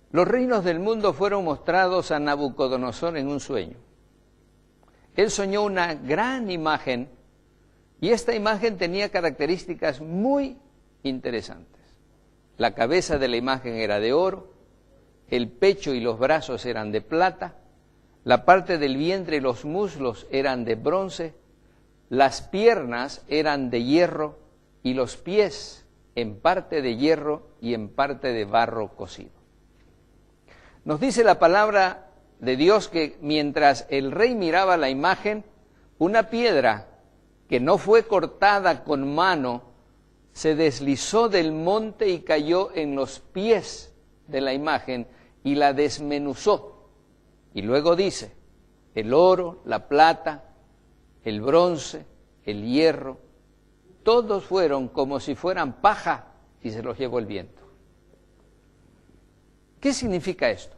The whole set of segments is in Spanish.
Los reinos del mundo fueron mostrados a Nabucodonosor en un sueño. Él soñó una gran imagen y esta imagen tenía características muy interesantes. La cabeza de la imagen era de oro, el pecho y los brazos eran de plata, la parte del vientre y los muslos eran de bronce, las piernas eran de hierro y los pies en parte de hierro y en parte de barro cocido. Nos dice la palabra de Dios que mientras el rey miraba la imagen, una piedra que no fue cortada con mano se deslizó del monte y cayó en los pies de la imagen y la desmenuzó. Y luego dice, el oro, la plata, el bronce, el hierro, todos fueron como si fueran paja y se los llevó el viento. ¿Qué significa esto?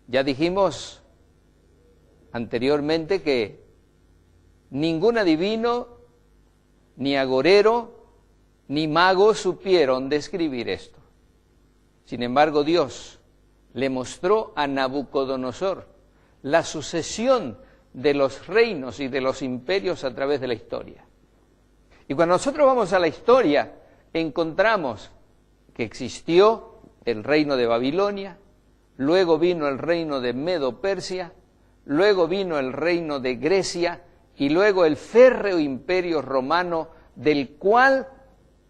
Ya dijimos anteriormente que ningún adivino, ni agorero, ni mago supieron describir esto. Sin embargo, Dios le mostró a Nabucodonosor la sucesión de los reinos y de los imperios a través de la historia. Y cuando nosotros vamos a la historia, encontramos que existió el reino de Babilonia, luego vino el reino de Medo-Persia, luego vino el reino de Grecia y luego el férreo imperio romano, del cual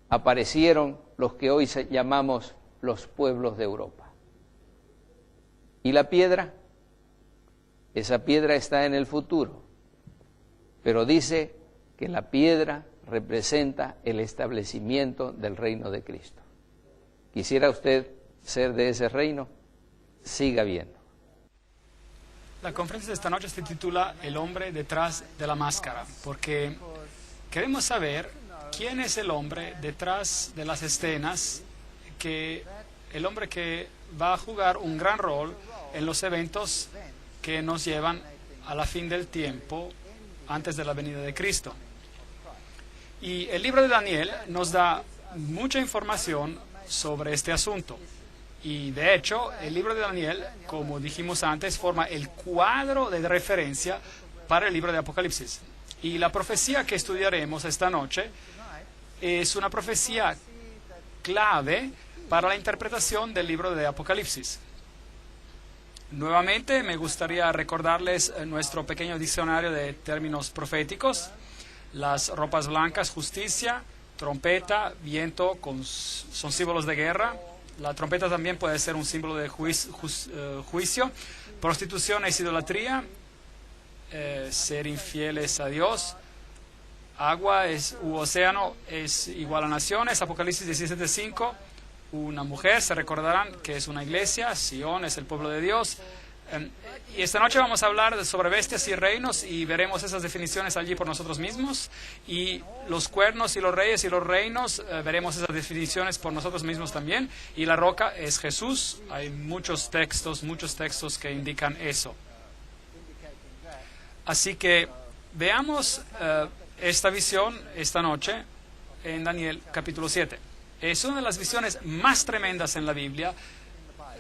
aparecieron los que hoy llamamos los pueblos de Europa. ¿Y la piedra? Esa piedra está en el futuro, pero dice que la piedra representa el establecimiento del reino de Cristo. ¿Quisiera usted ser de ese reino? Siga viendo. La conferencia de esta noche se titula El hombre detrás de la máscara, porque queremos saber quién es el hombre detrás de las escenas, el hombre que va a jugar un gran rol en los eventos que nos llevan a la fin del tiempo antes de la venida de Cristo. Y el libro de Daniel nos da mucha información sobre este asunto. Y de hecho, el libro de Daniel, como dijimos antes, forma el cuadro de referencia para el libro de Apocalipsis. Y la profecía que estudiaremos esta noche es una profecía clave para la interpretación del libro de Apocalipsis. Nuevamente, me gustaría recordarles nuestro pequeño diccionario de términos proféticos. Las ropas blancas, justicia; trompeta, viento, son símbolos de guerra. La trompeta también puede ser un símbolo de juicio. Prostitución es idolatría. Ser infieles a Dios. Agua u océano es igual a naciones. Apocalipsis 17:5. Una mujer, se recordarán que es una iglesia. Sión es el pueblo de Dios. Y esta noche vamos a hablar sobre bestias y reinos y veremos esas definiciones allí por nosotros mismos. Y los cuernos y los reyes y los reinos, veremos esas definiciones por nosotros mismos también. Y la roca es Jesús. Hay muchos textos que indican eso. Así que veamos esta visión esta noche en Daniel capítulo 7. Es una de las visiones más tremendas en la Biblia.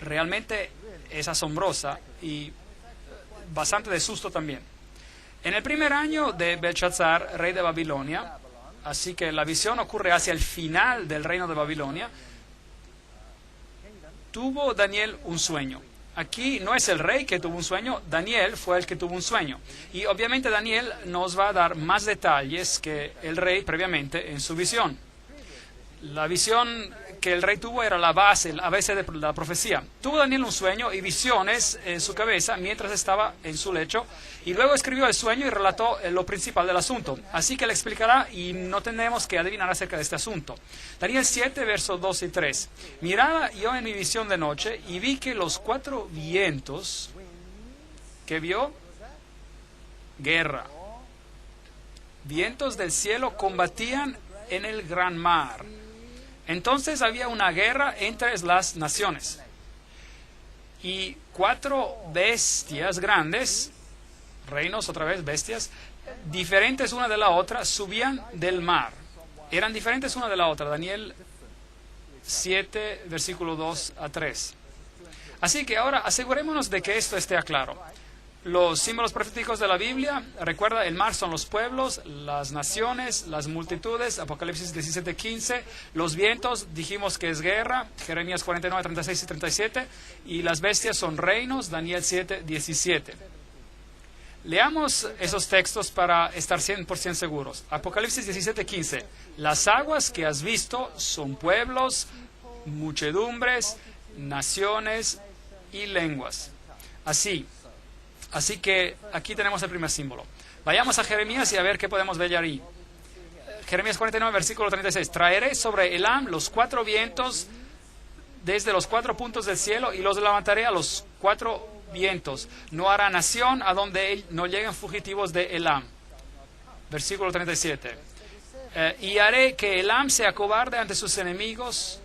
Realmente es asombrosa y bastante de susto también. En el primer año de Belshazzar, rey de Babilonia, así que la visión ocurre hacia el final del reino de Babilonia, tuvo Daniel un sueño. Aquí no es el rey que tuvo un sueño, Daniel fue el que tuvo un sueño. Y obviamente Daniel nos va a dar más detalles que el rey previamente en su visión. La visión que el rey tuvo era la base de la profecía. Tuvo Daniel un sueño y visiones en su cabeza mientras estaba en su lecho, y luego escribió el sueño y relató lo principal del asunto. Así que le explicará y no tenemos que adivinar acerca de este asunto. Daniel 7, versos 2 y 3. Miraba yo en mi visión de noche y vi que los 4 vientos que vio, guerra. Vientos del cielo combatían en el gran mar. Entonces había una guerra entre las naciones. Y 4 bestias grandes, reinos otra vez, bestias, diferentes una de la otra, subían del mar. Eran diferentes una de la otra. Daniel 7, versículo 2 a 3. Así que ahora asegurémonos de que esto esté claro. Los símbolos proféticos de la Biblia, recuerda, el mar son los pueblos, las naciones, las multitudes, Apocalipsis 17:15, los vientos, dijimos que es guerra, Jeremías 49, 36 y 37, y las bestias son reinos, Daniel 7, 17. Leamos esos textos para estar 100% seguros. Apocalipsis 17:15, las aguas que has visto son pueblos, muchedumbres, naciones y lenguas. Así que aquí tenemos el primer símbolo. Vayamos a Jeremías y a ver qué podemos ver ahí. Jeremías 49, versículo 36. Traeré sobre Elam los 4 vientos desde los 4 puntos del cielo y los levantaré a los 4 vientos. No hará nación a donde no lleguen fugitivos de Elam. Versículo 37. Y haré que Elam sea cobarde ante sus enemigos.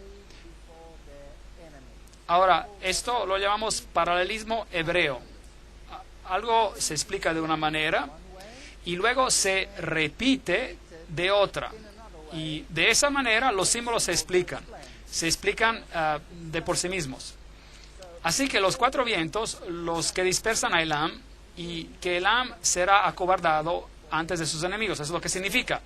Ahora, esto lo llamamos paralelismo hebreo. Algo se explica de una manera y luego se repite de otra. Y de esa manera los símbolos se explican de por sí mismos. Así que los 4 vientos, los que dispersan a Elam, y que Elam será acobardado antes de sus enemigos. Eso es lo que significa.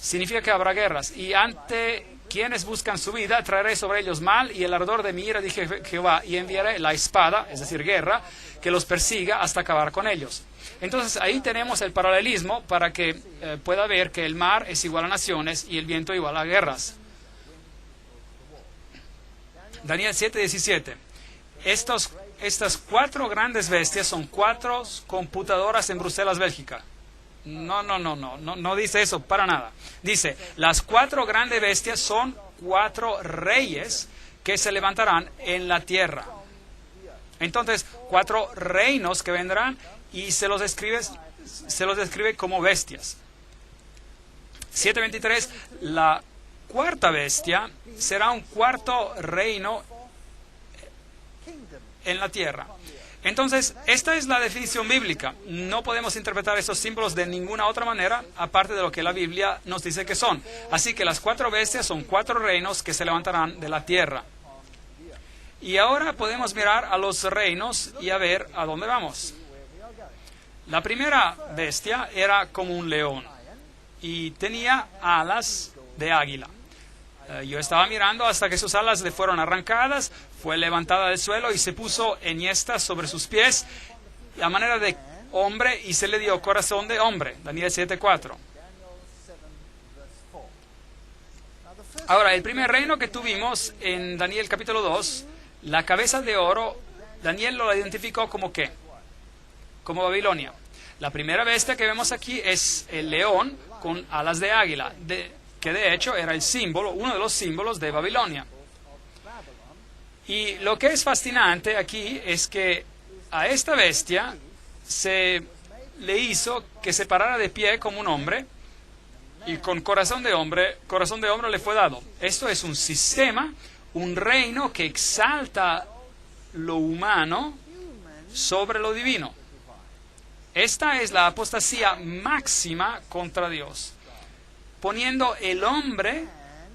Significa que habrá guerras. Y ante quienes buscan su vida, traeré sobre ellos mal y el ardor de mi ira, dije Jehová, y enviaré la espada, es decir, guerra, que los persiga hasta acabar con ellos. Entonces ahí tenemos el paralelismo para que pueda ver que el mar es igual a naciones y el viento igual a guerras. Daniel 7:17. Estas 4 grandes bestias son 4 computadoras en Bruselas, Bélgica. No dice eso para nada. Dice, las 4 grandes bestias son 4 reyes que se levantarán en la tierra. Entonces, 4 reinos que vendrán y se los describe como bestias. 7:23, la 4ª bestia será un 4º reino en la tierra. Entonces, esta es la definición bíblica. No podemos interpretar estos símbolos de ninguna otra manera, aparte de lo que la Biblia nos dice que son. Así que las 4 bestias son 4 reinos que se levantarán de la tierra. Y ahora podemos mirar a los reinos y a ver a dónde vamos. La primera bestia era como un león y tenía alas de águila. Yo estaba mirando hasta que sus alas le fueron arrancadas, fue levantada del suelo y se puso enhiesta sobre sus pies a manera de hombre y se le dio corazón de hombre. Daniel 7:4. Ahora, el primer reino que tuvimos en Daniel capítulo 2, la cabeza de oro, Daniel lo identificó como ¿qué? Como Babilonia. La primera bestia que vemos aquí es el león con alas de águila, que de hecho era el símbolo, uno de los símbolos de Babilonia. Y lo que es fascinante aquí es que a esta bestia se le hizo que se parara de pie como un hombre, y con corazón de hombre le fue dado. Esto es un sistema, un reino que exalta lo humano sobre lo divino. Esta es la apostasía máxima contra Dios, poniendo el hombre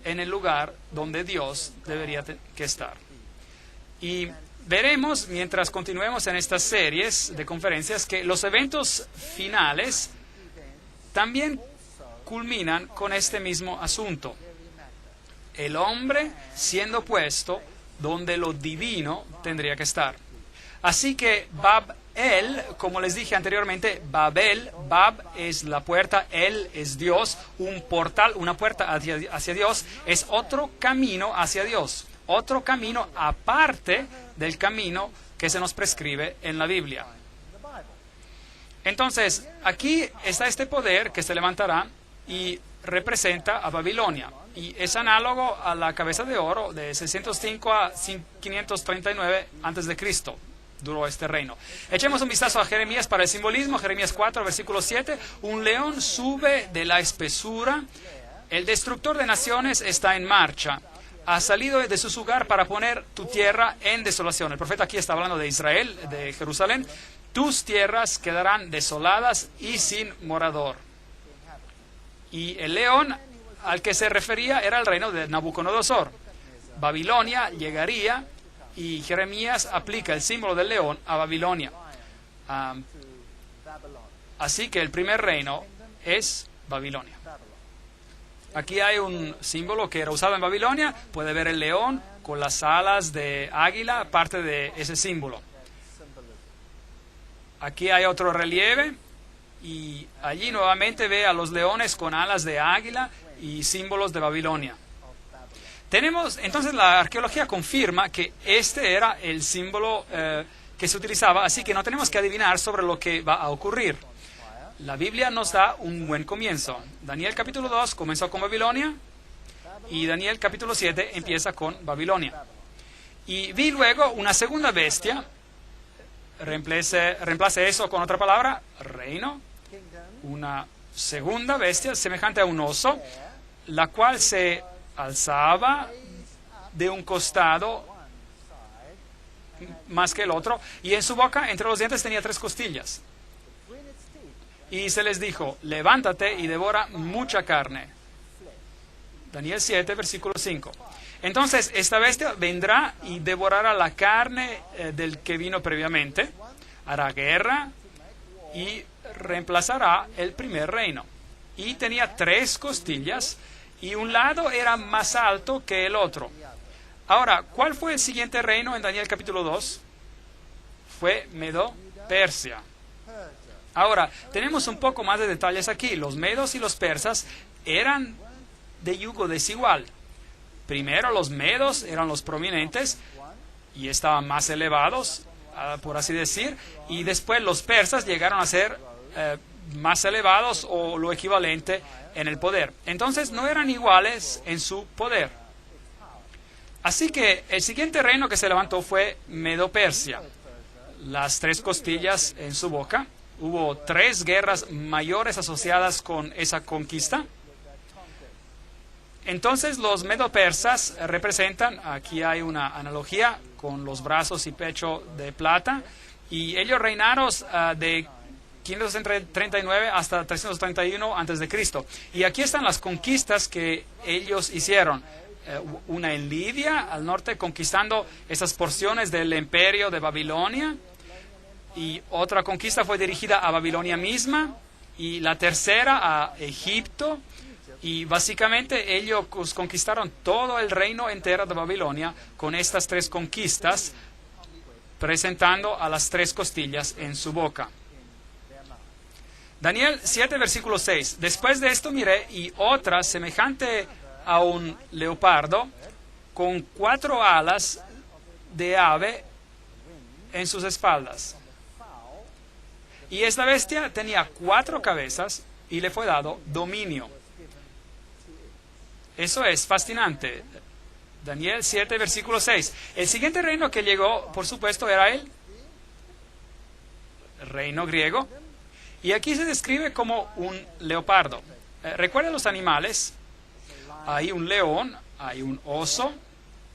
en el lugar donde Dios debería que estar. Y veremos, mientras continuemos en estas series de conferencias, que los eventos finales también culminan con este mismo asunto. El hombre siendo puesto donde lo divino tendría que estar. Así que Bab-el, como les dije anteriormente, Babel, Bab es la puerta, El es Dios, un portal, una puerta hacia Dios, es otro camino hacia Dios, otro camino aparte del camino que se nos prescribe en la Biblia. Entonces, aquí está este poder que se levantará y representa a Babilonia, y es análogo a la cabeza de oro de 605 a 539 a.C., duró este reino. Echemos un vistazo a Jeremías para el simbolismo. Jeremías 4, versículo 7. Un león sube de la espesura, el destructor de naciones está en marcha, ha salido de su lugar para poner tu tierra en desolación. El profeta aquí está hablando de Israel, de Jerusalén. Tus tierras quedarán desoladas y sin morador. Y el león al que se refería era el reino de Nabucodonosor. Babilonia llegaría, y Jeremías aplica el símbolo del león a Babilonia. Así que el primer reino es Babilonia. Aquí hay un símbolo que era usado en Babilonia. Puede ver el león con las alas de águila, parte de ese símbolo. Aquí hay otro relieve, y allí nuevamente ve a los leones con alas de águila y símbolos de Babilonia. Entonces la arqueología confirma que este era el símbolo que se utilizaba, así que no tenemos que adivinar sobre lo que va a ocurrir. La Biblia nos da un buen comienzo. Daniel capítulo 2 comenzó con Babilonia, y Daniel capítulo 7 empieza con Babilonia. Y vi luego una segunda bestia, reemplace eso con otra palabra, reino, una segunda bestia semejante a un oso, la cual se alzaba de un costado más que el otro, y en su boca, entre los dientes, tenía 3 costillas. Y se les dijo, levántate y devora mucha carne. Daniel 7, versículo 5. Entonces, esta bestia vendrá y devorará la carne del que vino previamente, hará guerra y reemplazará el primer reino. Y tenía 3 costillas, y un lado era más alto que el otro. Ahora, ¿cuál fue el siguiente reino en Daniel capítulo 2? Fue Medo-Persia. Ahora, tenemos un poco más de detalles aquí. Los medos y los persas eran de yugo desigual. Primero los medos eran los prominentes y estaban más elevados, por así decir, y después los persas llegaron a ser más elevados o lo equivalente en el poder. Entonces no eran iguales en su poder. Así que el siguiente reino que se levantó fue Medo-Persia. Las 3 costillas en su boca. Hubo 3 guerras mayores asociadas con esa conquista. Entonces los medo-persas representan, aquí hay una analogía con los brazos y pecho de plata, y ellos reinaron de 539 hasta 331 a.C. Y aquí están las conquistas que ellos hicieron. Una en Lidia, al norte, conquistando esas porciones del imperio de Babilonia, y otra conquista fue dirigida a Babilonia misma, y la tercera a Egipto, y básicamente ellos conquistaron todo el reino entero de Babilonia con estas 3 conquistas, presentando a las 3 costillas en su boca. Daniel 7, versículo 6. Después de esto miré, y otra semejante a un leopardo, con 4 alas de ave en sus espaldas. Y esta bestia tenía 4 cabezas y le fue dado dominio. Eso es fascinante. Daniel 7, versículo 6. El siguiente reino que llegó, por supuesto, era el reino griego. Y aquí se describe como un leopardo. Recuerden los animales. Hay un león, hay un oso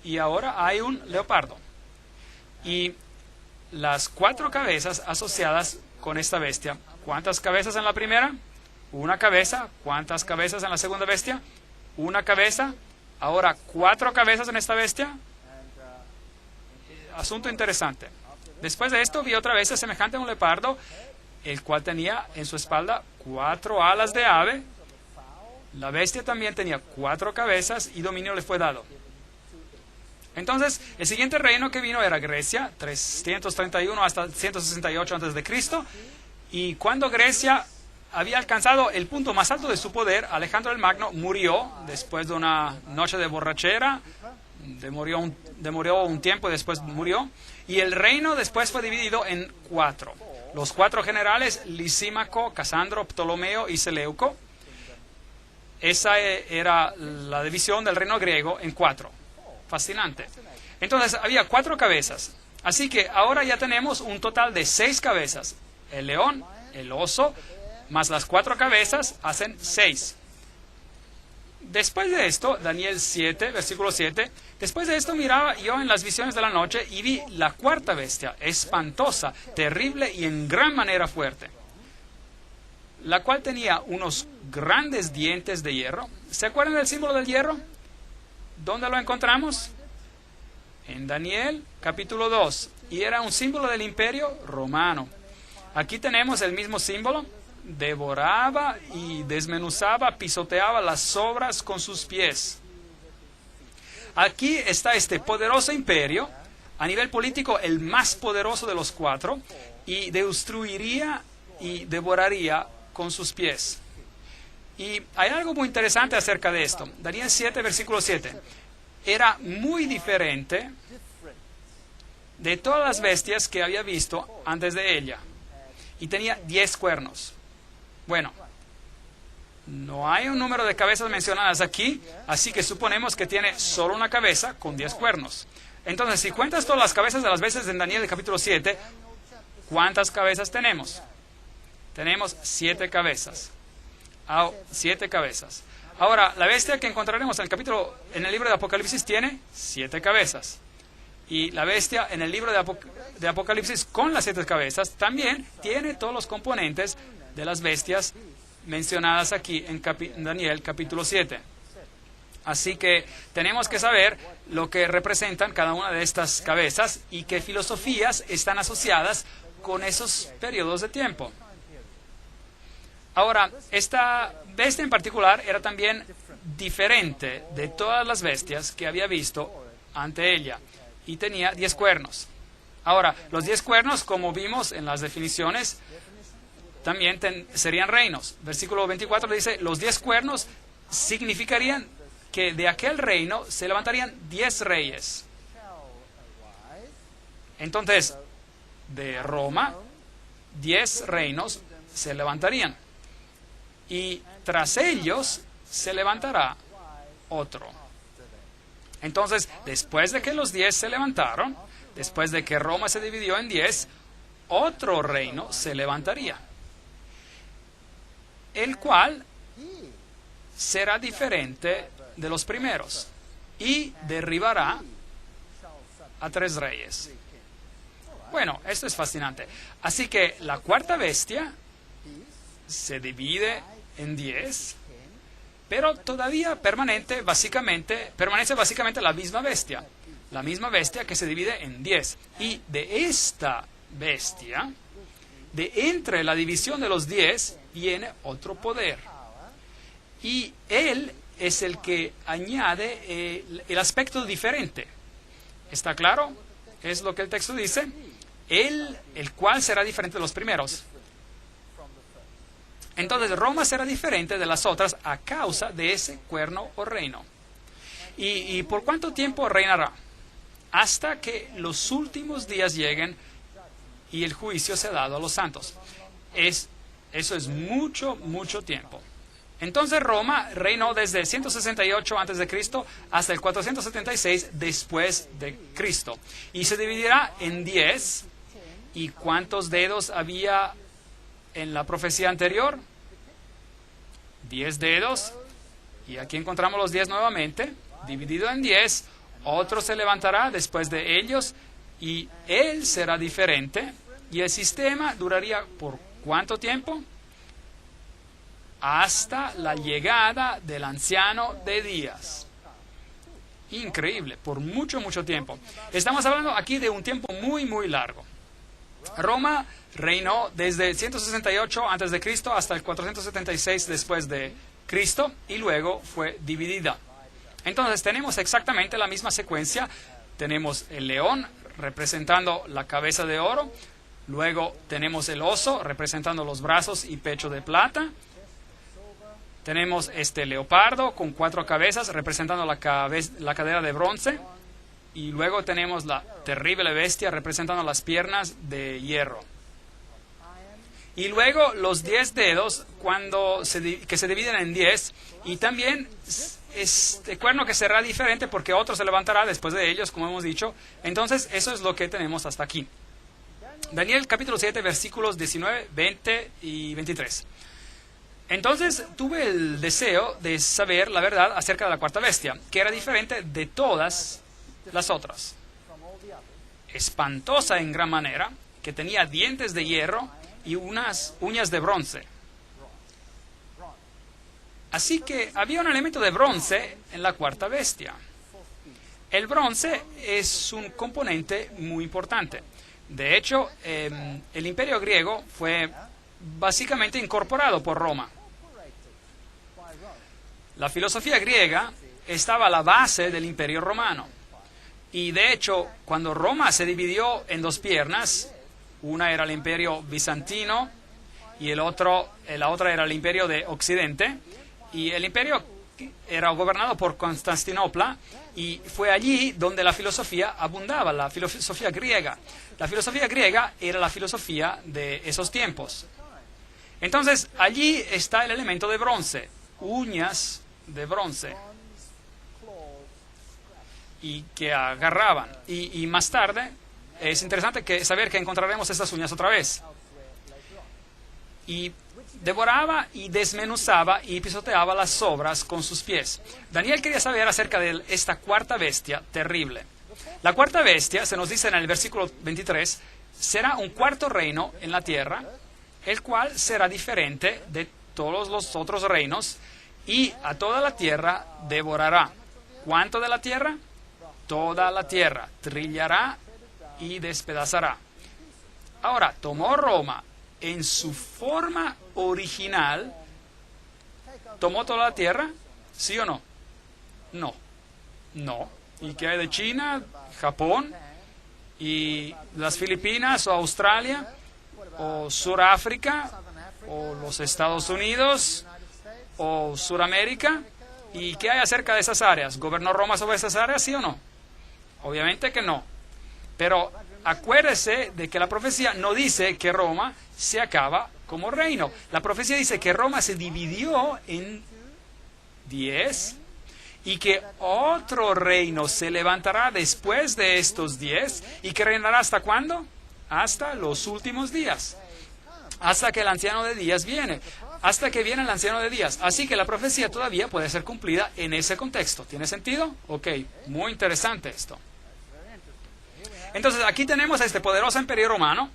y ahora hay un leopardo. Y las 4 cabezas asociadas con esta bestia. ¿Cuántas cabezas en la primera? Una cabeza. ¿Cuántas cabezas en la segunda bestia? Una cabeza. Ahora 4 cabezas en esta bestia. Asunto interesante. Después de esto vi otra bestia semejante a un leopardo, el cual tenía en su espalda 4 alas de ave. La bestia también tenía 4 cabezas y dominio le fue dado. Entonces, el siguiente reino que vino era Grecia, 331 hasta 168 a.C. Y cuando Grecia había alcanzado el punto más alto de su poder, Alejandro el Magno murió después de una noche de borrachera, demoró un tiempo y después murió. Y el reino después fue dividido en 4. Los 4 generales, Lisímaco, Casandro, Ptolomeo y Seleuco. Esa era la división del reino griego en 4. Fascinante. Entonces había 4 cabezas. Así que ahora ya tenemos un total de 6 cabezas. El león, el oso, más las 4 cabezas hacen 6. Después de esto, Daniel 7, versículo 7, después de esto miraba yo en las visiones de la noche y vi la 4ª bestia, espantosa, terrible y en gran manera fuerte, la cual tenía unos grandes dientes de hierro. ¿Se acuerdan del símbolo del hierro? ¿Dónde lo encontramos? En Daniel capítulo 2. Y era un símbolo del imperio romano. Aquí tenemos el mismo símbolo. Devoraba y desmenuzaba, pisoteaba las obras con sus pies. Aquí está este poderoso imperio, a nivel político el más poderoso de los 4, y destruiría y devoraría con sus pies. Y hay algo muy interesante acerca de esto. Daniel 7, versículo 7. Era muy diferente de todas las bestias que había visto antes de ella. Y tenía 10 cuernos. Bueno, no hay un número de cabezas mencionadas aquí, así que suponemos que tiene solo una cabeza con 10 cuernos. Entonces, si cuentas todas las cabezas de las bestias en Daniel capítulo 7, ¿cuántas cabezas tenemos? Tenemos 7 cabezas. 7 cabezas. Ahora, la bestia que encontraremos en el libro de Apocalipsis tiene 7 cabezas. Y la bestia en el libro de Apocalipsis con las 7 cabezas también tiene todos los componentes de las bestias mencionadas aquí en Daniel capítulo 7. Así que tenemos que saber lo que representan cada una de estas cabezas y qué filosofías están asociadas con esos periodos de tiempo. Ahora, esta bestia en particular era también diferente de todas las bestias que había visto ante ella y tenía 10 cuernos. Ahora, los 10 cuernos, como vimos en las definiciones, también serían reinos. Versículo 24 dice, los 10 cuernos significarían que de aquel reino se levantarían 10 reyes. Entonces, de Roma, 10 reinos se levantarían. Y tras ellos se levantará otro. Entonces, después de que los 10 se levantaron, después de que Roma se dividió en 10, otro reino se levantaría, el cual será diferente de los primeros y derribará a 3 reyes. Bueno, esto es fascinante. Así que la 4ª bestia se divide en 10, pero todavía permanece básicamente la misma bestia que se divide en 10. Y de esta bestia, de entre la división de los 10, viene otro poder. Y él es el que añade el aspecto diferente. ¿Está claro? Es lo que el texto dice. Él, el cual será diferente de los primeros. Entonces Roma será diferente de las otras a causa de ese cuerno o reino. ¿Y por cuánto tiempo reinará? Hasta que los últimos días lleguen y el juicio sea dado a los santos. Eso es mucho, mucho tiempo. Entonces Roma reinó desde 168 a.C. hasta el 476 después de Cristo. Y se dividirá en 10. ¿Y cuántos dedos había en la profecía anterior? 10 dedos. Y aquí encontramos los 10 nuevamente, dividido en 10. Otro se levantará después de ellos y él será diferente. Y el sistema duraría ¿por cuánto tiempo? Hasta la llegada del anciano de días. Increíble, por mucho, mucho tiempo. Estamos hablando aquí de un tiempo muy, muy largo. Roma reinó desde 168 a.C. hasta el 476 después de Cristo y luego fue dividida. Entonces tenemos exactamente la misma secuencia. Tenemos el león representando la cabeza de oro, luego tenemos el oso representando los brazos y pecho de plata. Tenemos este leopardo con 4 cabezas representando la cadera de bronce. Y luego tenemos la terrible bestia representando las piernas de hierro. Y luego los 10 dedos que se dividen en 10. Y también este cuerno que será diferente porque otro se levantará después de ellos, como hemos dicho. Entonces eso es lo que tenemos hasta aquí. Daniel capítulo 7 versículos 19, 20 y 23. Entonces tuve el deseo de saber la verdad acerca de la cuarta bestia, que era diferente de todas las otras. Espantosa en gran manera, que tenía dientes de hierro y unas uñas de bronce. Así que había un elemento de bronce en la cuarta bestia. El bronce es un componente muy importante. De hecho, el imperio griego fue básicamente incorporado por Roma. La filosofía griega estaba a la base del imperio romano. Y de hecho, cuando Roma se dividió en 2 piernas, una era el imperio bizantino y la otra era el imperio de Occidente, y el imperio era gobernado por Constantinopla, y fue allí donde la filosofía abundaba, la filosofía griega. La filosofía griega era la filosofía de esos tiempos. Entonces, allí está el elemento de bronce, uñas de bronce, y que agarraban. Y más tarde, es interesante saber que encontraremos estas uñas otra vez. Y devoraba y desmenuzaba y pisoteaba las sobras con sus pies. Daniel quería saber acerca de esta cuarta bestia terrible. La cuarta bestia, se nos dice en el versículo 23, será un cuarto reino en la tierra, el cual será diferente de todos los otros reinos, y a toda la tierra devorará. ¿Cuánto de la tierra? Toda la tierra. Trillará y despedazará. Ahora, tomó Roma en su forma original. ¿Tomó toda la tierra? ¿Sí o no? No. No. ¿Y qué hay de China, Japón y las Filipinas o Australia o Suráfrica o los Estados Unidos o Suramérica? ¿Y qué hay acerca de esas áreas? ¿Gobernó Roma sobre esas áreas, sí o no? Obviamente que no. Pero acuérdese de que la profecía no dice que Roma se acaba como reino. La profecía dice que Roma se dividió en 10 y que otro reino se levantará después de estos 10 y que reinará ¿hasta cuándo? Hasta los últimos días. Hasta que el anciano de días viene. Hasta que viene el anciano de días. Así que la profecía todavía puede ser cumplida en ese contexto. ¿Tiene sentido? Ok, muy interesante esto. Entonces aquí tenemos a este poderoso imperio romano,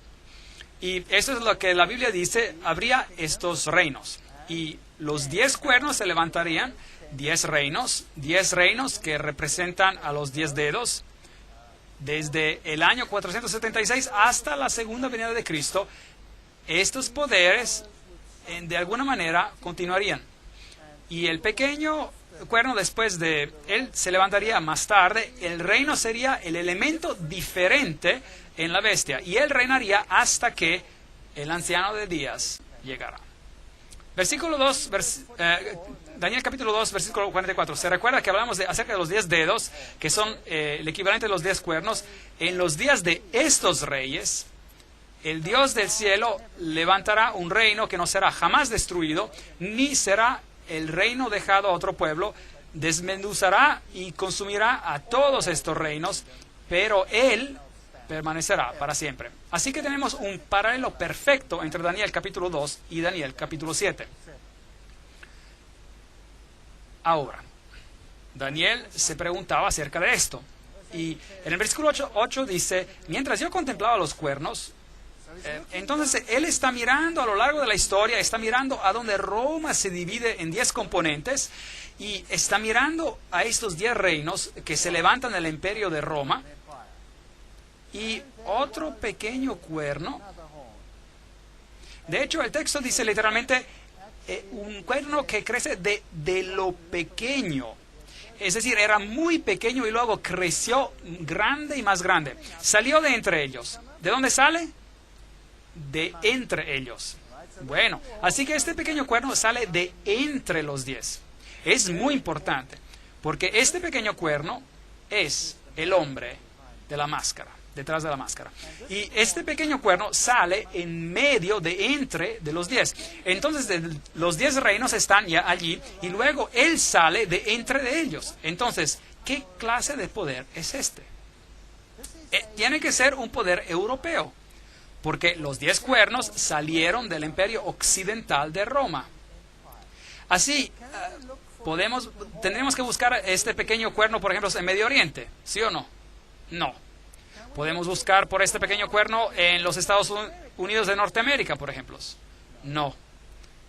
y esto es lo que la Biblia dice, habría estos reinos. Y los 10 cuernos se levantarían, 10 reinos que representan a los 10 dedos, desde el año 476 hasta la segunda venida de Cristo. Estos poderes de alguna manera continuarían. Y el pequeño cuerno después de él se levantaría más tarde. El reino sería el elemento diferente en la bestia, y él reinaría hasta que el anciano de días llegara. Versículo 2, Daniel capítulo 2, versículo 44. Se recuerda que hablamos acerca de los 10 dedos, que son el equivalente de los 10 cuernos. En los días de estos reyes, el Dios del cielo levantará un reino que no será jamás destruido, ni será el reino dejado a otro pueblo. Desmenuzará y consumirá a todos estos reinos, pero él permanecerá para siempre. Así que tenemos un paralelo perfecto entre Daniel capítulo 2 y Daniel capítulo 7. Ahora, Daniel se preguntaba acerca de esto. Y en el versículo 8 dice, mientras yo contemplaba los cuernos, entonces él está mirando a lo largo de la historia, está mirando a donde Roma se divide en 10 componentes y está mirando a estos 10 reinos que se levantan del imperio de Roma y otro pequeño cuerno. De hecho, el texto dice literalmente un cuerno que crece de lo pequeño. Es decir, era muy pequeño y luego creció grande y más grande. Salió de entre ellos. ¿De dónde sale? De entre ellos. Bueno, así que este pequeño cuerno sale de entre los 10. Es muy importante, porque este pequeño cuerno es el hombre de la máscara, detrás de la máscara. Y este pequeño cuerno sale en medio de entre de los 10. Entonces los 10 reinos están ya allí y luego él sale de entre de ellos. Entonces, ¿qué clase de poder es este? Tiene que ser un poder europeo, porque los 10 cuernos salieron del imperio occidental de Roma. Así, tendríamos que buscar este pequeño cuerno, por ejemplo, en Medio Oriente, ¿sí o no? No. ¿Podemos buscar por este pequeño cuerno en los Estados Unidos de Norteamérica, por ejemplo? No.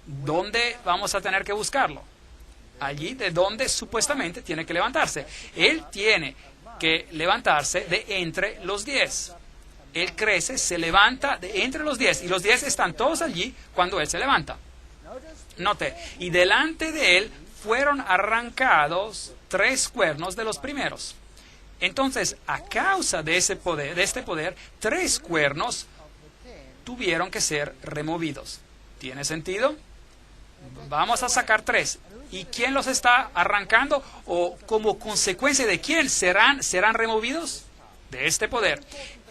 ¿Dónde vamos a tener que buscarlo? Allí de donde supuestamente tiene que levantarse. Él tiene que levantarse de entre los 10. Él crece, se levanta de entre los 10. Y los 10 están todos allí cuando él se levanta. Note, y delante de él fueron arrancados 3 cuernos de los primeros. Entonces, a causa de este poder, 3 cuernos tuvieron que ser removidos. ¿Tiene sentido? Vamos a sacar 3. ¿Y quién los está arrancando? ¿O como consecuencia de quién serán removidos? De este poder.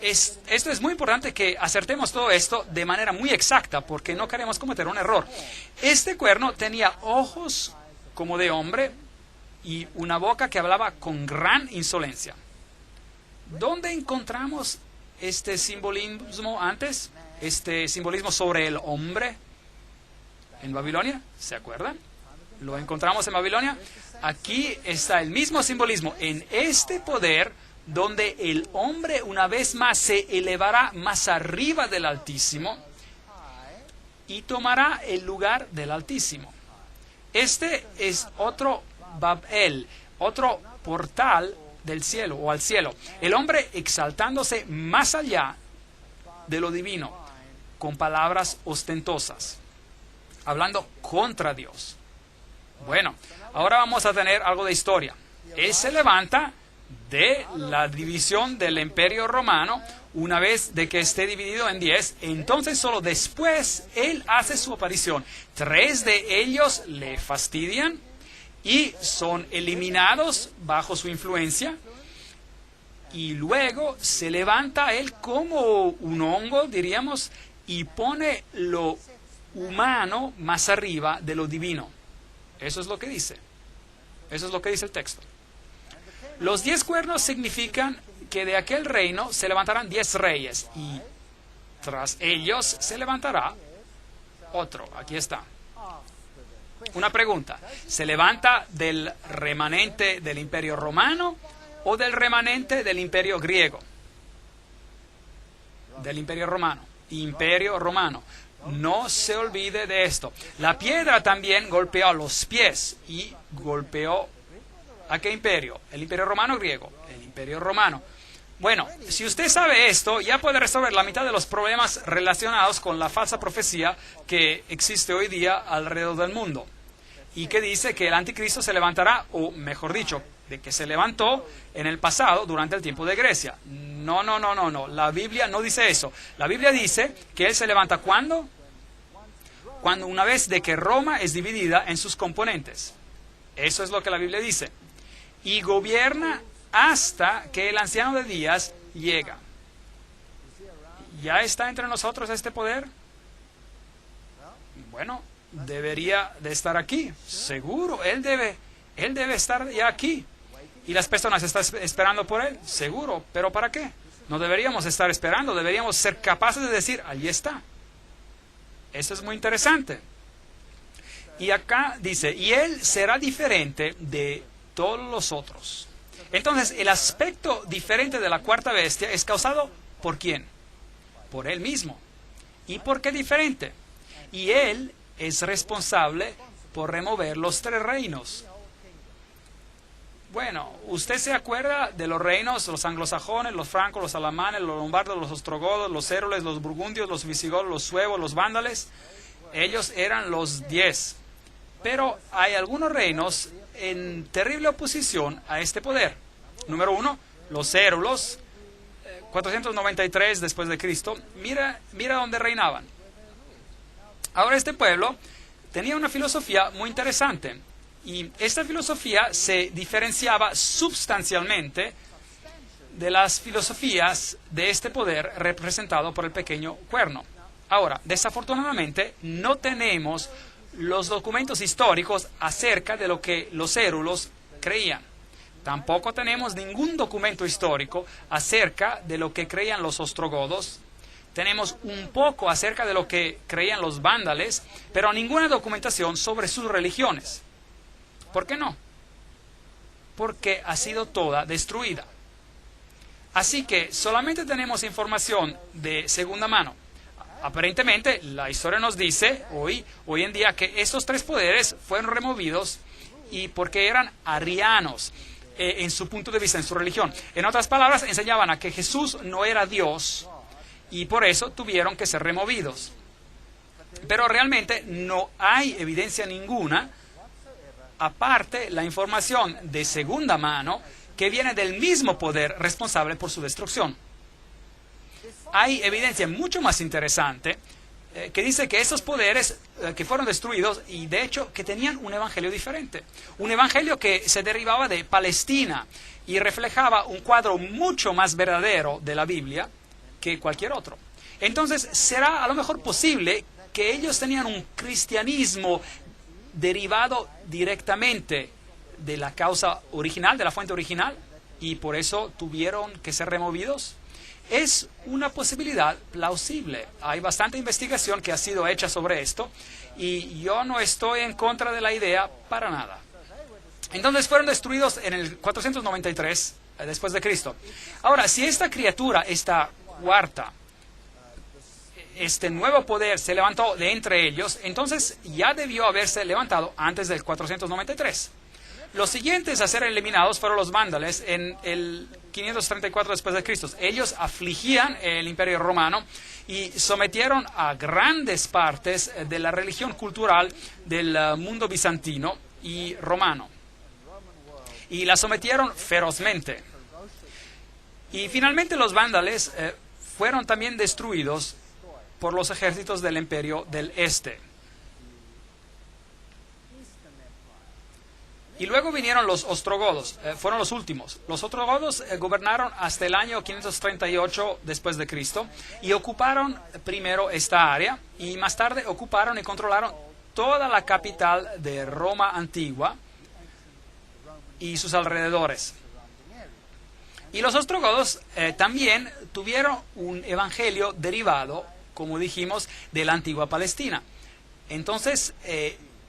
Esto es muy importante que acertemos todo esto de manera muy exacta, porque no queremos cometer un error. Este cuerno tenía ojos como de hombre y una boca que hablaba con gran insolencia. ¿Dónde encontramos este simbolismo antes? Este simbolismo sobre el hombre. ¿En Babilonia? ¿Se acuerdan? ¿Lo encontramos en Babilonia? Aquí está el mismo simbolismo. En este poder, donde el hombre una vez más se elevará más arriba del Altísimo y tomará el lugar del Altísimo. Este es otro Babel, otro portal del cielo o al cielo. El hombre exaltándose más allá de lo divino, con palabras ostentosas, hablando contra Dios. Bueno, ahora vamos a tener algo de historia. Él se levanta de la división del Imperio Romano, una vez de que esté dividido en 10, entonces solo después él hace su aparición. 3 de ellos le fastidian y son eliminados bajo su influencia, y luego se levanta él como un hongo, diríamos, y pone lo humano más arriba de lo divino. Eso es lo que dice. Eso es lo que dice el texto. Los 10 cuernos significan que de aquel reino se levantarán 10 reyes y tras ellos se levantará otro. Aquí está. Una pregunta. ¿Se levanta del remanente del Imperio Romano o del remanente del Imperio Griego? Del Imperio Romano. Imperio Romano. No se olvide de esto. La piedra también golpeó los pies y golpeó ¿a qué imperio? ¿El Imperio Romano o griego? El Imperio Romano. Bueno, si usted sabe esto, ya puede resolver la mitad de los problemas relacionados con la falsa profecía que existe hoy día alrededor del mundo. Y que dice que el anticristo se levantará, o mejor dicho, de que se levantó en el pasado durante el tiempo de Grecia. No. La Biblia no dice eso. La Biblia dice que él se levanta ¿cuándo? Cuando una vez de que Roma es dividida en sus componentes. Eso es lo que la Biblia dice. Y gobierna hasta que el anciano de días llega. ¿Ya está entre nosotros este poder? Bueno, debería de estar aquí, seguro. Él debe estar ya aquí. ¿Y las personas están esperando por él? Seguro. ¿Pero para qué? No deberíamos estar esperando, deberíamos ser capaces de decir, allí está. Eso es muy interesante. Y acá dice, y él será diferente de todos los otros. Entonces, el aspecto diferente de la cuarta bestia es causado ¿por quién? Por él mismo. ¿Y por qué diferente? Y él es responsable por remover los 3 reinos. Bueno, ¿usted se acuerda de los reinos, los anglosajones, los francos, los alamanes, los lombardos, los ostrogodos, los érules, los burgundios, los visigodos, los suevos, los vándalos? Ellos eran los 10. Pero hay algunos reinos en terrible oposición a este poder. Número 1, los érulos, 493 después de Cristo. Mira dónde reinaban. Ahora este pueblo tenía una filosofía muy interesante. Y esta filosofía se diferenciaba sustancialmente de las filosofías de este poder representado por el pequeño cuerno. Ahora, desafortunadamente, no tenemos los documentos históricos acerca de lo que los érulos creían. Tampoco tenemos ningún documento histórico acerca de lo que creían los ostrogodos. Tenemos un poco acerca de lo que creían los vándales, pero ninguna documentación sobre sus religiones. ¿Por qué no? Porque ha sido toda destruida. Así que solamente tenemos información de segunda mano. Aparentemente, la historia nos dice hoy en día que estos 3 poderes fueron removidos y porque eran arianos en su punto de vista, en su religión. En otras palabras, enseñaban a que Jesús no era Dios y por eso tuvieron que ser removidos. Pero realmente no hay evidencia ninguna, aparte la información de segunda mano que viene del mismo poder responsable por su destrucción. Hay evidencia mucho más interesante que dice que esos poderes que fueron destruidos y de hecho que tenían un evangelio diferente. Un evangelio que se derivaba de Palestina y reflejaba un cuadro mucho más verdadero de la Biblia que cualquier otro. Entonces, ¿será a lo mejor posible que ellos tenían un cristianismo derivado directamente de la causa original, de la fuente original, y por eso tuvieron que ser removidos? Es una posibilidad plausible. Hay bastante investigación que ha sido hecha sobre esto y yo no estoy en contra de la idea para nada. Entonces fueron destruidos en el 493 después de Cristo. Ahora, si esta criatura, esta cuarta, este nuevo poder se levantó de entre ellos, entonces ya debió haberse levantado antes del 493. Los siguientes a ser eliminados fueron los vándalos en el 534 después de Cristo. Ellos afligían el Imperio Romano y sometieron a grandes partes de la religión cultural del mundo bizantino y romano. Y la sometieron ferozmente. Y finalmente los vándalos fueron también destruidos por los ejércitos del Imperio del Este. Y luego vinieron los ostrogodos, fueron los últimos. Los ostrogodos gobernaron hasta el año 538 después de Cristo y ocuparon primero esta área y más tarde ocuparon y controlaron toda la capital de Roma antigua y sus alrededores. Y los ostrogodos también tuvieron un evangelio derivado, como dijimos, de la antigua Palestina. Entonces,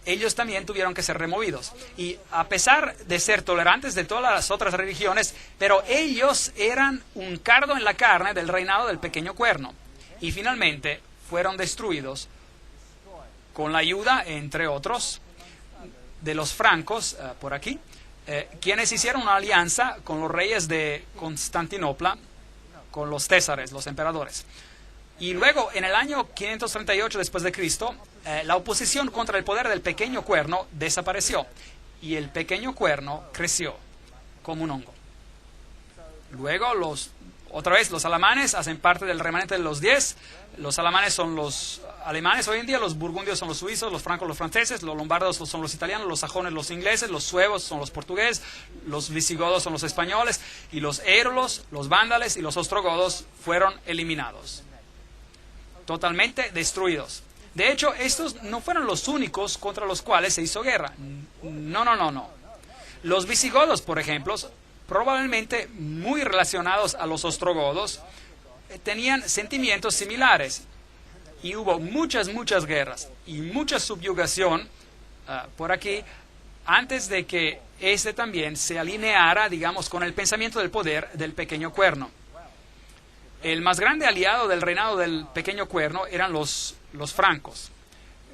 ellos también tuvieron que ser removidos. Y a pesar de ser tolerantes de todas las otras religiones, pero ellos eran un cardo en la carne del reinado del pequeño cuerno. Y finalmente fueron destruidos con la ayuda, entre otros, de los francos, por aquí, quienes hicieron una alianza con los reyes de Constantinopla, con los césares, los emperadores. Y luego, en el año 538 después de Cristo, la oposición contra el poder del pequeño cuerno desapareció y el pequeño cuerno creció como un hongo. Luego, otra vez, los alamanes hacen parte del remanente de los 10. Los alamanes son los alemanes hoy en día, los burgundios son los suizos, los francos los franceses, los lombardos son los italianos, los sajones los ingleses, los suevos son los portugueses, los visigodos son los españoles, y los érulos, los vándalos y los ostrogodos fueron eliminados. Totalmente destruidos. De hecho, estos no fueron los únicos contra los cuales se hizo guerra. No. Los visigodos, por ejemplo, probablemente muy relacionados a los ostrogodos, tenían sentimientos similares. Y hubo muchas guerras y mucha subyugación por aquí antes de que este también se alineara, digamos, con el pensamiento del poder del pequeño cuerno. El más grande aliado del reinado del pequeño cuerno eran los francos,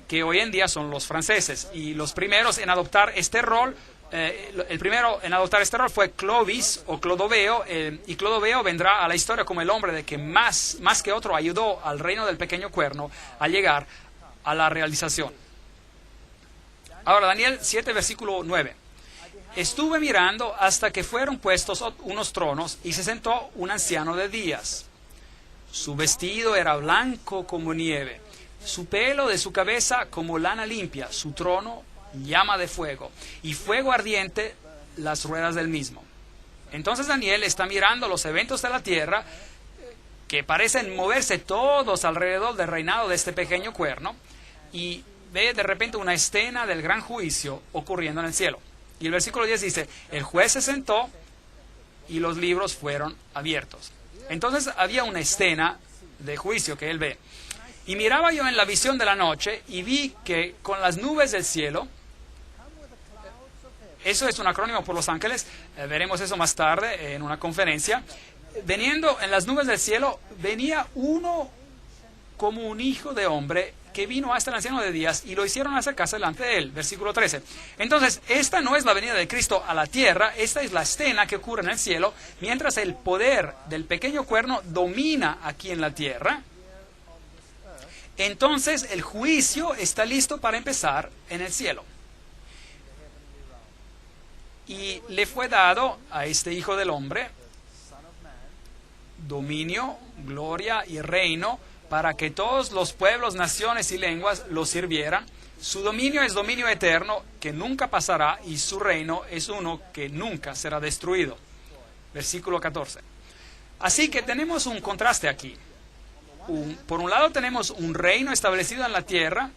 que hoy en día son los franceses. Y los primeros en adoptar este rol, el primero en adoptar este rol fue Clovis o Clodoveo, y Clodoveo vendrá a la historia como el hombre de que más que otro ayudó al reino del pequeño cuerno a llegar a la realización. Ahora, Daniel 7, versículo 9. Estuve mirando hasta que fueron puestos unos tronos y se sentó un anciano de días. Su vestido era blanco como nieve, su pelo de su cabeza como lana limpia, su trono llama de fuego, y fuego ardiente las ruedas del mismo. Entonces Daniel está mirando los eventos de la tierra, que parecen moverse todos alrededor del reinado de este pequeño cuerno, y ve de repente una escena del gran juicio ocurriendo en el cielo. Y el versículo 10 dice, el juez se sentó y los libros fueron abiertos. Entonces había una escena de juicio que él ve. Y miraba yo en la visión de la noche y vi que con las nubes del cielo, eso es un acrónimo por los ángeles, veremos eso más tarde en una conferencia, veniendo en las nubes del cielo, venía uno como un hijo de hombre que vino hasta el anciano de días y lo hicieron acercarse delante de él. Versículo 13. Entonces, esta no es la venida de Cristo a la tierra, esta es la escena que ocurre en el cielo, mientras el poder del pequeño cuerno domina aquí en la tierra. Entonces, el juicio está listo para empezar en el cielo. Y le fue dado a este Hijo del Hombre dominio, gloria y reino para que todos los pueblos, naciones y lenguas lo sirvieran. Su dominio es dominio eterno que nunca pasará y su reino es uno que nunca será destruido. Versículo 14. Así que tenemos un contraste aquí. Por un lado tenemos un reino establecido en la tierra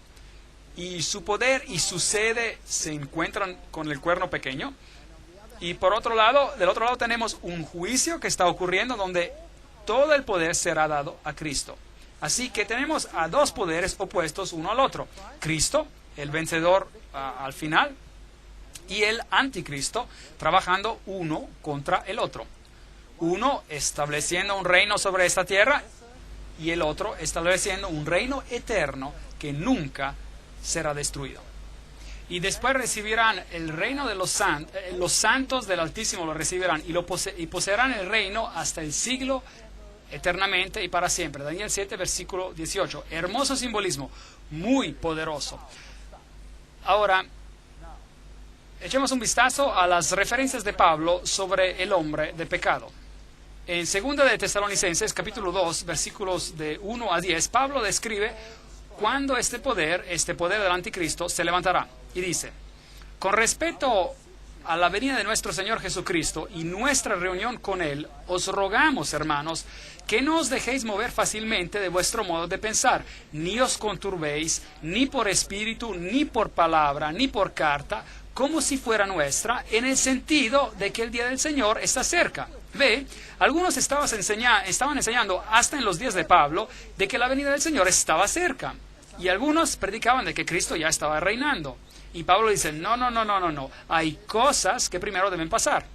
y su poder y su sede se encuentran con el cuerno pequeño. Y por otro lado, del otro lado tenemos un juicio que está ocurriendo donde todo el poder será dado a Cristo. Así que tenemos a dos poderes opuestos uno al otro. Cristo, el vencedor al final, y el anticristo, trabajando uno contra el otro. Uno estableciendo un reino sobre esta tierra y el otro estableciendo un reino eterno que nunca será destruido. Y después recibirán el reino de los santos del Altísimo lo recibirán y poseerán el reino hasta el siglo eternamente y para siempre. Daniel 7, versículo 18. Hermoso simbolismo, muy poderoso. Ahora, echemos un vistazo a las referencias de Pablo sobre el hombre de pecado. En 2 de Tesalonicenses, capítulo 2, versículos de 1 a 10, Pablo describe cuándo este poder del anticristo, se levantará. Y dice, con respecto a la venida de nuestro Señor Jesucristo y nuestra reunión con Él, os rogamos, hermanos, que no os dejéis mover fácilmente de vuestro modo de pensar, ni os conturbéis, ni por espíritu, ni por palabra, ni por carta, como si fuera nuestra, en el sentido de que el día del Señor está cerca. Ve, algunos estaban enseñando hasta en los días de Pablo de que la venida del Señor estaba cerca. Y algunos predicaban de que Cristo ya estaba reinando. Y Pablo dice, no, hay cosas que primero deben pasar.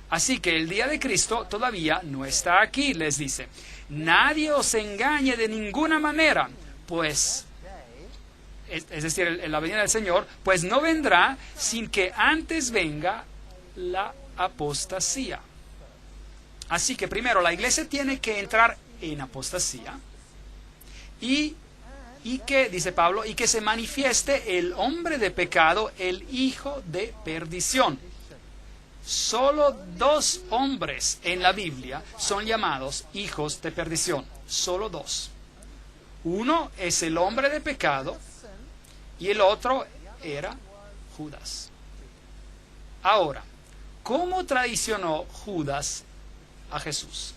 Así que el día de Cristo todavía no está aquí, les dice. Nadie os engañe de ninguna manera, pues, es decir, la venida del Señor, pues no vendrá sin que antes venga la apostasía. Así que primero la iglesia tiene que entrar en apostasía y que, dice Pablo, y que se manifieste el hombre de pecado, el hijo de perdición. Solo 2 hombres en la Biblia son llamados hijos de perdición. Solo 2. Uno es el hombre de pecado y el otro era Judas. Ahora, ¿cómo traicionó Judas a Jesús?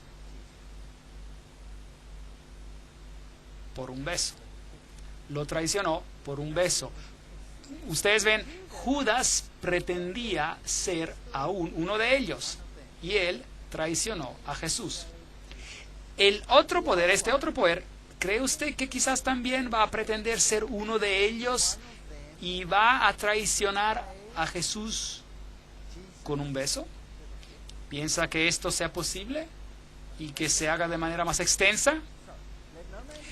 Por un beso. Lo traicionó por un beso. Ustedes ven, Judas pretendía ser aún uno de ellos. y él traicionó a Jesús. El otro poder, este otro poder, ¿cree usted que quizás también va a pretender ser uno de ellos y va a traicionar a Jesús con un beso? ¿Piensa que esto sea posible y que se haga de manera más extensa?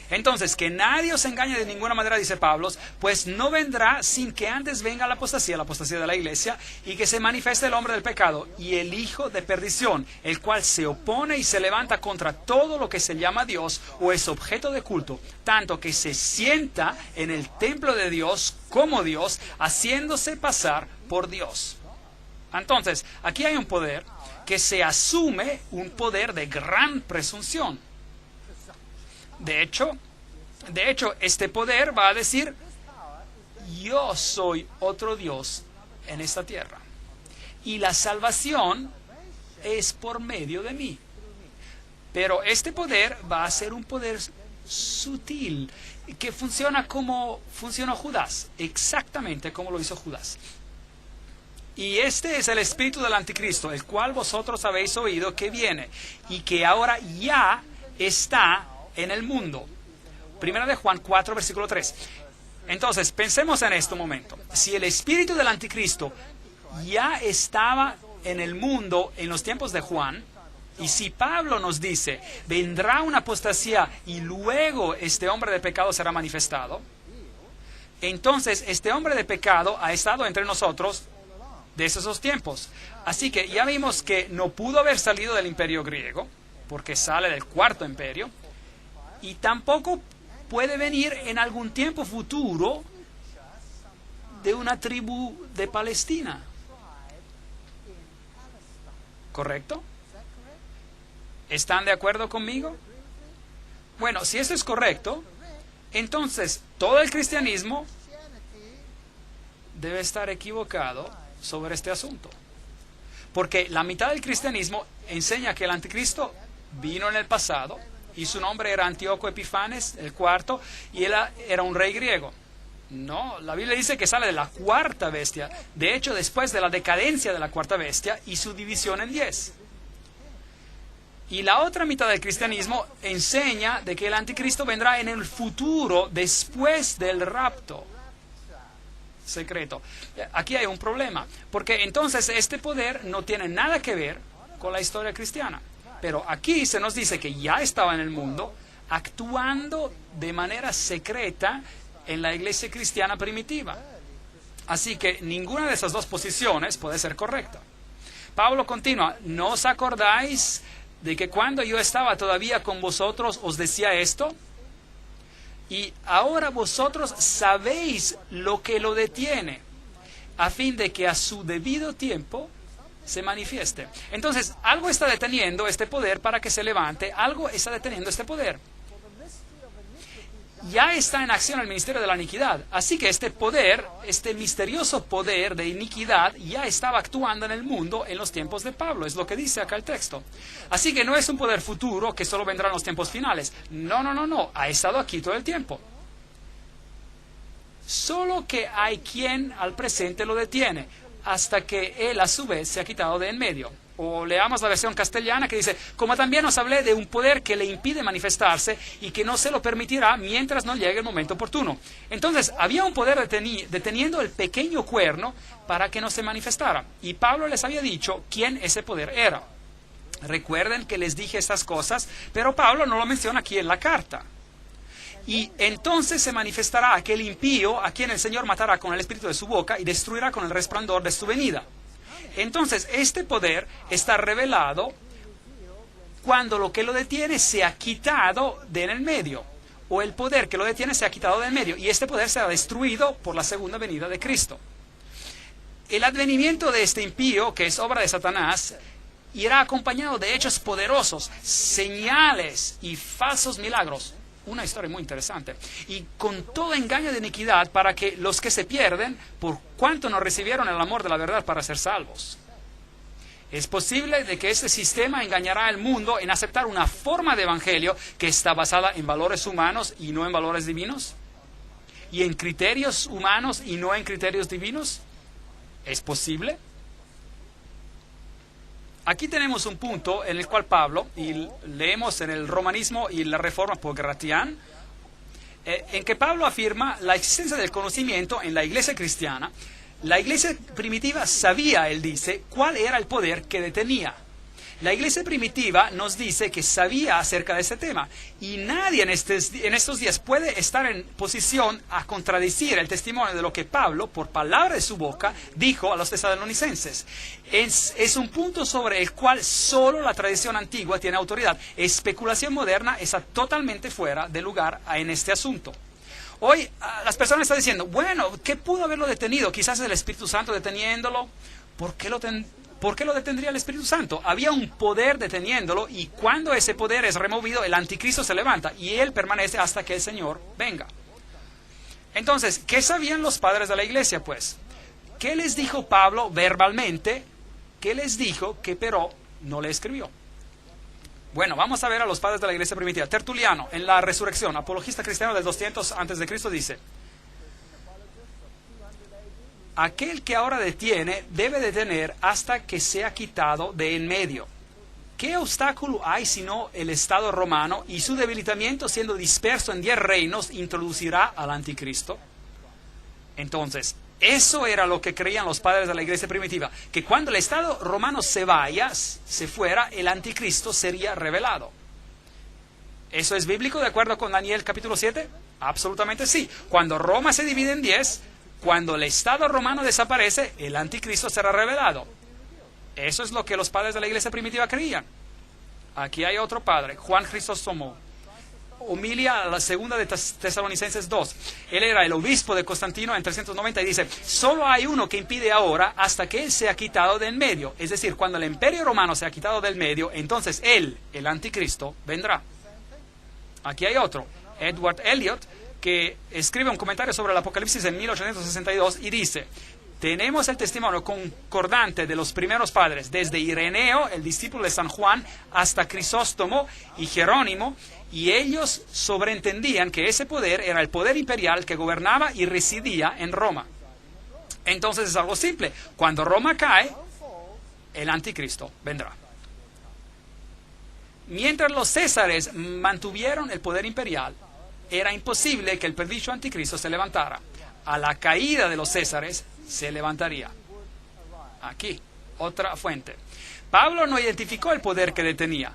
Entonces, que nadie os engañe de ninguna manera, dice Pablo, pues no vendrá sin que antes venga la apostasía de la iglesia, y que se manifieste el hombre del pecado y el hijo de perdición, el cual se opone y se levanta contra todo lo que se llama Dios o es objeto de culto, tanto que se sienta en el templo de Dios como Dios, haciéndose pasar por Dios. Entonces, aquí hay un poder que se asume, un poder de gran presunción. De hecho, este poder va a decir, yo soy otro Dios en esta tierra. Y la salvación es por medio de mí. Pero este poder va a ser un poder sutil, que funciona como funcionó Judas, exactamente como lo hizo Judas. Y este es el espíritu del anticristo, el cual vosotros habéis oído que viene, y que ahora ya está en el mundo. Primera de Juan 4, versículo 3. Entonces, pensemos en este momento. Si el espíritu del anticristo ya estaba en el mundo en los tiempos de Juan, y si Pablo nos dice, vendrá una apostasía y luego este hombre de pecado será manifestado, entonces este hombre de pecado ha estado entre nosotros desde esos tiempos. Así que ya vimos que no pudo haber salido del imperio griego, porque sale del cuarto imperio, y tampoco puede venir en algún tiempo futuro de una tribu de Palestina. ¿Correcto? ¿Están de acuerdo conmigo? Bueno, si eso es correcto, entonces todo el cristianismo debe estar equivocado sobre este asunto. Porque la mitad del cristianismo enseña que el anticristo vino en el pasado, y su nombre era Antíoco Epifanes, el cuarto, y él era un rey griego. No, la Biblia dice que sale de la cuarta bestia, de hecho después de la decadencia de la cuarta bestia y su división en 10. Y la otra mitad del cristianismo enseña de que el anticristo vendrá en el futuro, después del rapto secreto. Aquí hay un problema, porque entonces este poder no tiene nada que ver con la historia cristiana. Pero aquí se nos dice que ya estaba en el mundo, actuando de manera secreta en la iglesia cristiana primitiva. Así que ninguna de esas dos posiciones puede ser correcta. Pablo continúa, ¿no os acordáis de que cuando yo estaba todavía con vosotros os decía esto? Y ahora vosotros sabéis lo que lo detiene, a fin de que a su debido tiempo se manifieste. Entonces, algo está deteniendo este poder para que se levante, algo está deteniendo este poder. Ya está en acción el ministerio de la iniquidad. Así que este poder, este misterioso poder de iniquidad, ya estaba actuando en el mundo en los tiempos de Pablo. Es lo que dice acá el texto. Así que no es un poder futuro que solo vendrá en los tiempos finales. No. Ha estado aquí todo el tiempo. Solo que hay quien al presente lo detiene, hasta que él a su vez se ha quitado de en medio. O leamos la versión castellana que dice, como también os hablé de un poder que le impide manifestarse y que no se lo permitirá mientras no llegue el momento oportuno. Entonces, había un poder deteniendo el pequeño cuerno para que no se manifestara. Y Pablo les había dicho quién ese poder era. Recuerden que les dije estas cosas, pero Pablo no lo menciona aquí en la carta. Y entonces se manifestará aquel impío a quien el Señor matará con el espíritu de su boca y destruirá con el resplandor de su venida. Entonces, este poder está revelado cuando lo que lo detiene se ha quitado de en el medio, o el poder que lo detiene se ha quitado de en medio, y este poder será destruido por la segunda venida de Cristo. El advenimiento de este impío, que es obra de Satanás, irá acompañado de hechos poderosos, señales y falsos milagros. Una historia muy interesante. Y con todo engaño de iniquidad para que los que se pierden, por cuanto no recibieron el amor de la verdad para ser salvos. Es posible de que este sistema engañará al mundo en aceptar una forma de evangelio que está basada en valores humanos y no en valores divinos. Y en criterios humanos y no en criterios divinos. ¿Es posible? aquí tenemos un punto en el cual Pablo, y leemos en el Romanismo y la Reforma por Gratian, en que Pablo afirma la existencia del conocimiento en la iglesia cristiana. La iglesia primitiva sabía, él dice, cuál era el poder que detenía. La iglesia primitiva nos dice que sabía acerca de este tema, y nadie en estos días puede estar en posición a contradecir el testimonio de lo que Pablo, por palabra de su boca, dijo a los tesalonicenses. Es un punto sobre el cual solo la tradición antigua tiene autoridad. Especulación moderna está totalmente fuera de lugar en este asunto. Hoy las personas están diciendo, bueno, ¿qué pudo haberlo detenido? Quizás el Espíritu Santo deteniéndolo. ¿Por qué lo detendría el Espíritu Santo? Había un poder deteniéndolo, y cuando ese poder es removido, el anticristo se levanta y él permanece hasta que el Señor venga. Entonces, ¿qué sabían los padres de la iglesia, pues? ¿Qué les dijo Pablo verbalmente? ¿Qué les dijo que pero no le escribió? Bueno, vamos a ver a los padres de la iglesia primitiva. Tertuliano, en la Resurrección, apologista cristiano del 200 a.C., dice: aquel que ahora detiene debe detener hasta que sea quitado de en medio. ¿Qué obstáculo hay sino el Estado romano, y su debilitamiento, siendo disperso en 10 reinos, introducirá al anticristo? Entonces, eso era lo que creían los padres de la iglesia primitiva, que cuando el Estado romano se fuera, el anticristo sería revelado. ¿Eso es bíblico de acuerdo con Daniel capítulo 7? Absolutamente sí. Cuando Roma se divide en 10, cuando el Estado romano desaparece, el anticristo será revelado. Eso es lo que los padres de la iglesia primitiva creían. Aquí hay otro padre, Juan Crisóstomo, humilia a la segunda de Tesalonicenses 2. Él era el obispo de Constantino en 390 y dice: solo hay uno que impide ahora hasta que él sea quitado del medio. Es decir, cuando el imperio romano sea quitado del medio, entonces él, el anticristo, vendrá. Aquí hay otro, Edward Elliot, que escribe un comentario sobre el Apocalipsis en 1862 y dice: tenemos el testimonio concordante de los primeros padres, desde Ireneo, el discípulo de San Juan, hasta Crisóstomo y Jerónimo, y ellos sobreentendían que ese poder era el poder imperial que gobernaba y residía en Roma. Entonces es algo simple: cuando Roma cae, el anticristo vendrá. Mientras los césares mantuvieron el poder imperial, era imposible que el predicho anticristo se levantara. A la caída de los césares se levantaría. Aquí, otra fuente. Pablo no identificó el poder que detenía,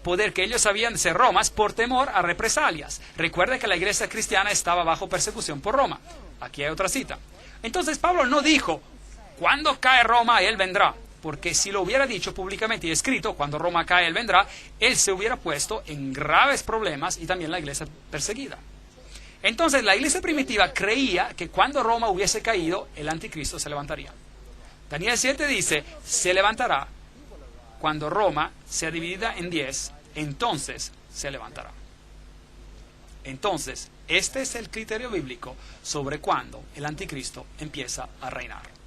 poder que ellos sabían ser Romas, por temor a represalias. Recuerde que la iglesia cristiana estaba bajo persecución por Roma. Aquí hay otra cita. Entonces Pablo no dijo: cuando cae Roma, él vendrá. Porque si lo hubiera dicho públicamente y escrito, cuando Roma cae, él vendrá, él se hubiera puesto en graves problemas, y también la iglesia perseguida. Entonces la iglesia primitiva creía que cuando Roma hubiese caído, el anticristo se levantaría. Daniel 7 dice: se levantará cuando Roma sea dividida en 10, entonces se levantará. Entonces, este es el criterio bíblico sobre cuándo el anticristo empieza a reinar.